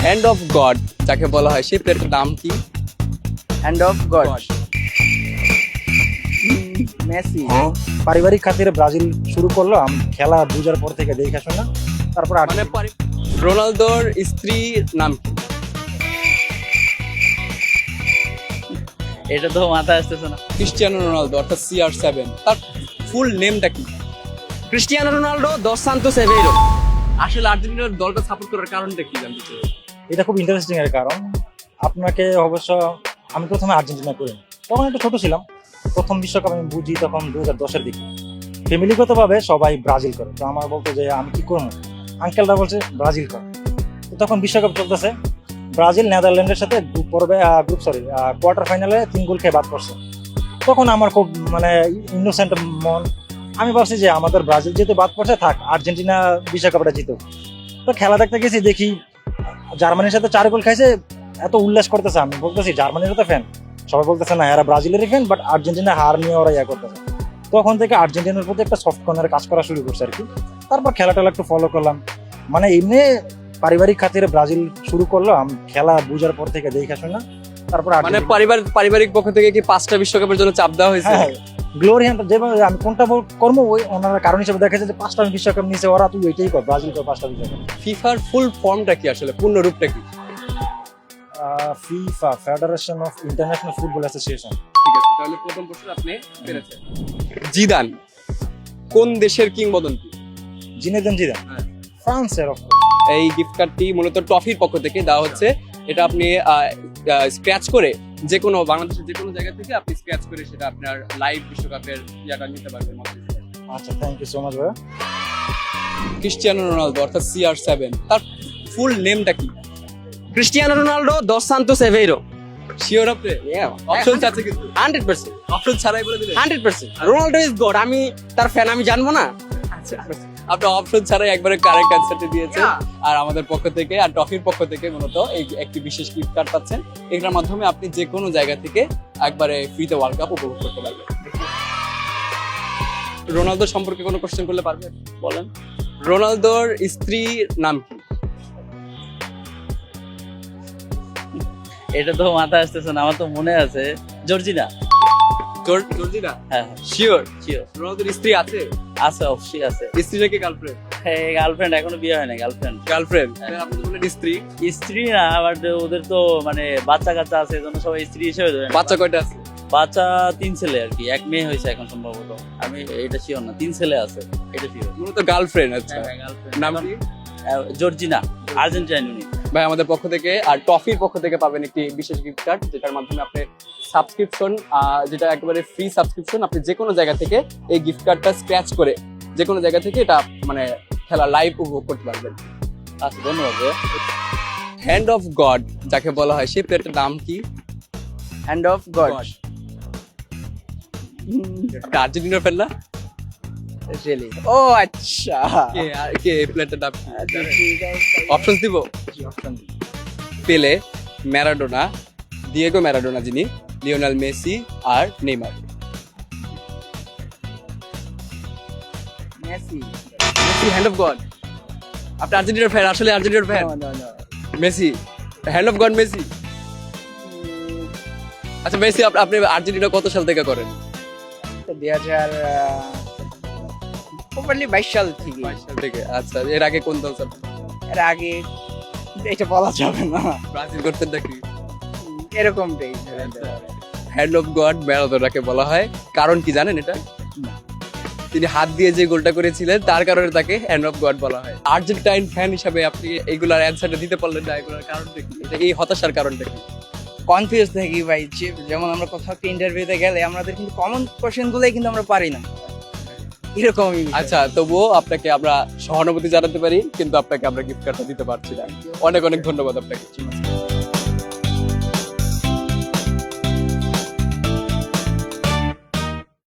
Hand of god যাকে বলা হয় সেই প্লেয়ারটার নাম কি? Hand of God, Messi. পারিবারিক খাতিরে ব্রাজিল শুরু করলো, আমি খেলা বুঝার পর থেকে দেখে শোনা, তারপর মানে রোনালদোর স্ত্রীর নাম কি? এটা তো মাথায় আসতেছে না। ক্রিস্টিয়ানো রোনালদো অর্থাৎ CR7, তার ফুল নেমটা কি? ক্রিস্টিয়ানো রোনাল্ডো দস সান্তোস এভেইরো। আসলে আর্জেন্টিনার দলটা সাপোর্ট করার কারণটা কি জানতে চাই? এটা খুব ইন্টারেস্টিং এর কারণ আপনাকে অবশ্য আমি প্রথমে আর্জেন্টিনা করি, তখন একটু ছোট ছিলাম, প্রথম বিশ্বকাপ আমি বুঝি তখন 2010-এর দিকে। ফ্যামিলিগতভাবে সবাই ব্রাজিল করে, তো আমার বলতো যে আমি কি করবো, আঙ্কেলরা বলছে ব্রাজিল কর। তো তখন বিশ্বকাপ চলতেছে, ব্রাজিল নেদারল্যান্ডের সাথে কোয়ার্টার ফাইনালে 3 গোল খেয়ে বাদ পড়ছে। তখন আমার খুব ইনোসেন্ট মন, আমি ভাবছি যে আমাদের ব্রাজিল যেহেতু বাদ পড়ছে, থাক আর্জেন্টিনা বিশ্বকাপটা জিতুক। তো খেলা দেখতে গেছি, দেখি জার্মানির সাথে 4 গোল খাইছে, এত উল্লাস করতেছে। আমি বলতেছি জার্মানির তো ফ্যান, সবাই বলতেছে না এরা ব্রাজিলেরই ফ্যান, বাট আর্জেন্টিনা হার নিয়ে ওরা করতেছে। তখন থেকে আর্জেন্টিনার প্রতি একটা সফট কর্নারে কাজ করা শুরু করছে আর কি। তারপর খেলাটা একটু ফলো করলাম, মানে এমনি পারিবারিক খাতিরে ব্রাজিল শুরু করলো, আমি খেলা বুঝার পর থেকে দেখে শোনা, তারপর মানে পারিবারিক পক্ষ থেকে কি 5টা বিশ্বকাপের জন্য চাপ দেওয়া হয়েছে? হ্যাঁ, গ্লোরি হান্টার যেভাবে আমি কোনটা কর্ম ওই ওনারা কারণ হিসেবে দেখেছে যে 5টা বিশ্বকাপ নিয়েছে ওরা, তুই ওইটাই কর, ব্রাজিল কর 5টা বিশ্বকাপ। ফিফার ফুল ফর্মটা কি আসলে, পূর্ণ রূপটা কি? FIFA federation of international football association. ঠিক আছে, তাহলে প্রথম প্রশ্ন আপনি পেরেছেন। জিদান কোন দেশের কিংবদন্তি? জিনেদিন জিদান, হ্যাঁ। ফ্রান্সের। এই গিফট কার্ডটি মূলত ট্রফির পক্ষ থেকে দেওয়া হচ্ছে। এটা আপনি স্ক্র্যাচ করে যে কোনো বাংলাদেশের যে কোনো জায়গা থেকে আপনি স্ক্র্যাচ করে সেটা আপনার লাইভ বিশ্বকাপের ইয়াটা নিতে পারবেন। আচ্ছা, থ্যাংক ইউ সো মাচ ভাইয়া। ক্রিস্টিয়ানো রোনালদো অর্থাৎ CR7, তার ফুল নেমটা কি? ক্রিস্টিয়ানো রোনাল্ডো দস সান্তোস এভেইরো। শিওর আপনি? অপশন আছে কিন্তু 100%, অপশন ছাড়াই বলে দিলেন। 100%। রোনাল্ডো ইজ গড, আমি তার ফ্যান, আমি জানবো না? আচ্ছা, আপনি অপশন ছাড়াই একবারে কারেক্ট অ্যান্সারটা দিয়েছেন। আর আমাদের পক্ষ থেকে আর ট্রফির পক্ষ থেকে মূলত এই একটি বিশেষ গিফট কার্ড পাচ্ছেন। এটার মাধ্যমে আপনি যে কোনো জায়গা থেকে একবারে ফ্রিতে ওয়ার্ল্ড কাপ উপভোগ করতে পারবেন। রোনালদো সম্পর্কে কোনো কোশ্চেন করলে পারবেন? বলেন। রোনালদোর স্ত্রীর নাম কি? এটা তো মাথায় আসতেছে না, আমার তো মনে আছে জর্জিনা। জর্জিনা? হ্যাঁ, শিওর? শিওর। রোনালদোর স্ত্রী আছে? আছে, অবশ্যই আছে। স্ত্রী নাকি গার্লফ্রেন্ড? হ্যাঁ, গার্লফ্রেন্ড, এখনো বিয়ে হয় না। গার্লফ্রেন্ড। আপনি তো বললেন স্ত্রী। স্ত্রী না, আবার ওদের তো বাচ্চা কাচ্চা আছে, এজন্য সবাই স্ত্রী হিসেবে ধরে নেয়। বাচ্চা কয়টা আছে? বাচ্চা 3 ছেলে আর কি, 1 মেয়ে হয়েছে এখন সম্ভবত, আমি এটা শিওর না। 3 ছেলে আছে, এটা শিওর। মূলত গার্লফ্রেন্ড। আচ্ছা, গার্লফ্রেন্ড। নাম কি? জর্জিনা, আর্জেন্টাইন উনি। ভাই আমাদের পক্ষ থেকে আর টফির পক্ষ থেকে পাবেন একটি বিশেষ গিফট কার্ড, যেটার মাধ্যমে আপনি সাবস্ক্রিপশন, যেটা একেবারে ফ্রি সাবস্ক্রিপশন, আপনি যে কোনো জায়গা থেকে এই গিফট কার্ডটা স্ক্র্যাচ করে যে কোনো জায়গা থেকে এটা খেলা লাইভ উপভোগ করতে পারবেন। আচ্ছা, ধন্যবাদ ভাইয়া। হ্যান্ড অফ গড যাকে বলা হয় সেই প্লেয়ারটার নাম কি? Hand of God. আর্জেন্টিনার ফ্যান না? রিয়েলি? ও আচ্ছা, কে এই প্লেয়ারটার নাম কি? অপশন দিব? পেলে, ম্যারাডোনা, দিয়েগো ম্যারাডোনা যিনি, লিওনেল মেসি আর Neymar. Messi. Messi hand of God? আপনি আর্জেন্টিনার ফ্যান? আসলে আর্জেন্টিনার fan? Messi hand of God Messi. আচ্ছা মেসি, আপনি আর্জেন্টিনা কত সাল থেকে করেন? 22 সাল থেকে। 22 সাল থেকে। আচ্ছা, এর আগে কোন দল সাপোর্ট? এর আগে এটা বলা যাবে না, ব্রাজিল করতেন নাকি? এরকমটাই। হ্যান্ড অফ গড ম্যারাডোনাকে বলা হয়, কারণ কি জানেন এটা? তিনি হাত দিয়ে যে গোলটা করেছিলেন তার কারণে তাকে হ্যান্ড অফ গড বলা হয়। আর্জেন্টাইন ফ্যান হিসাবে আপনি এইগুলার অ্যানসারটা দিতে পারলেন না, এগুলোর কারণটা কি? এই হতাশার কারণটা কি? কনফিউজ থাকি ভাই, যেমন আমরা কোথাও একটা ইন্টারভিউতে গেলে আমাদের কিন্তু কমন কোশ্চেন গুলোই কিন্তু আমরা পারি না, এরকমই। আচ্ছা, তবুও আপনাকে আমরা সহানুভূতি জানাতে পারি, কিন্তু আপনাকে আমরা গিফট কার্ডটা দিতে পারছি না। অনেক অনেক ধন্যবাদ আপনাকে।